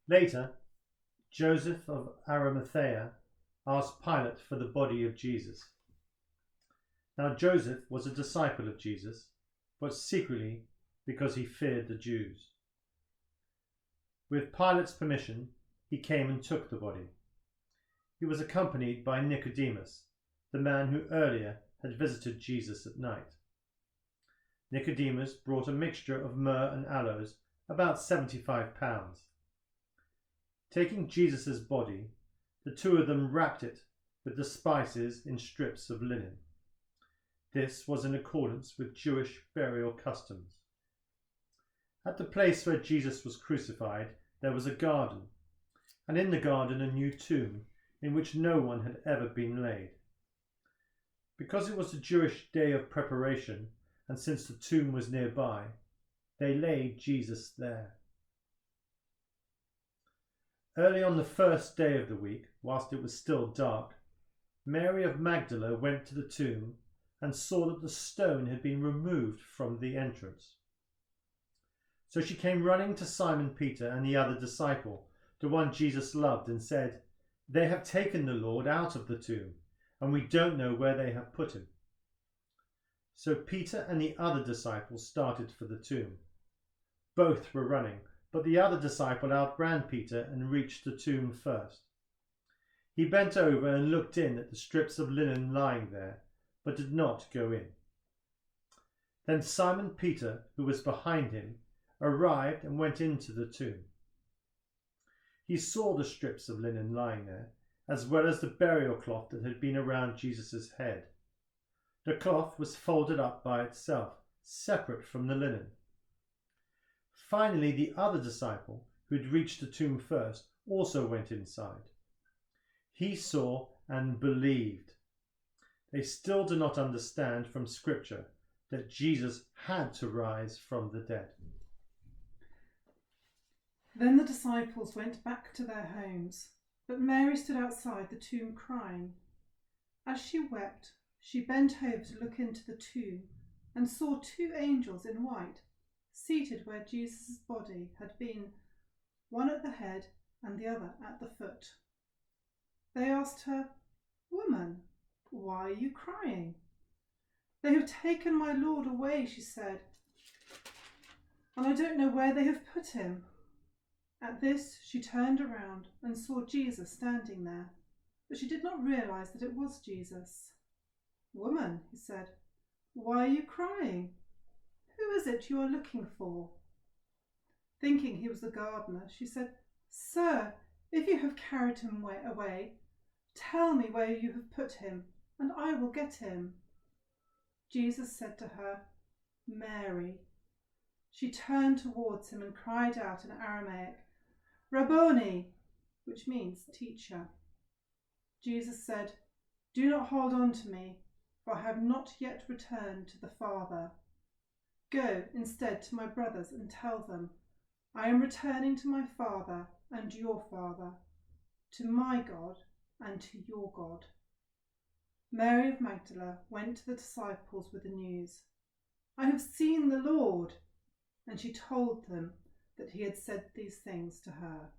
Later, Joseph of Arimathea asked Pilate for the body of Jesus. Now Joseph was a disciple of Jesus, but secretly because he feared the Jews. With Pilate's permission, he came and took the body. He was accompanied by Nicodemus, the man who earlier had visited Jesus at night. Nicodemus brought a mixture of myrrh and aloes, about 75 pounds. Taking Jesus' body, the two of them wrapped it with the spices in strips of linen. This was in accordance with Jewish burial customs. At the place where Jesus was crucified, there was a garden, and in the garden a new tomb in which no one had ever been laid. Because it was a Jewish day of preparation, and since the tomb was nearby, they laid Jesus there. Early on the first day of the week, whilst it was still dark, Mary of Magdala went to the tomb and saw that the stone had been removed from the entrance. So she came running to Simon Peter and the other disciple, the one Jesus loved, and said, "They have taken the Lord out of the tomb, and we don't know where they have put him." So Peter and the other disciple started for the tomb. Both were running, but the other disciple outran Peter and reached the tomb first. He bent over and looked in at the strips of linen lying there, but did not go in. Then Simon Peter, who was behind him, arrived and went into the tomb. He saw the strips of linen lying there, as well as the burial cloth that had been around Jesus' head. The cloth was folded up by itself, separate from the linen. Finally, the other disciple, who had reached the tomb first, also went inside. He saw and believed. They still do not understand from Scripture that Jesus had to rise from the dead. Then the disciples went back to their homes, but Mary stood outside the tomb crying. As she wept, she bent over to look into the tomb and saw two angels in white, seated where Jesus' body had been, one at the head and the other at the foot. They asked her, "Woman, why are you crying?" "They have taken my Lord away," she said, "and I don't know where they have put him." At this she turned around and saw Jesus standing there, but she did not realize that it was Jesus. "Woman," he said, "why are you crying? Who is it you are looking for?" Thinking he was the gardener, she said, "Sir, if you have carried him away, tell me where you have put him, and I will get him." Jesus said to her, "Mary." She turned towards him and cried out in Aramaic, "Rabboni," which means teacher. Jesus said, "Do not hold on to me, for I have not yet returned to the Father. Go instead to my brothers and tell them, I am returning to my Father and your Father, to my God and to your God." Mary of Magdala went to the disciples with the news, "I have seen the Lord," and she told them that he had said these things to her.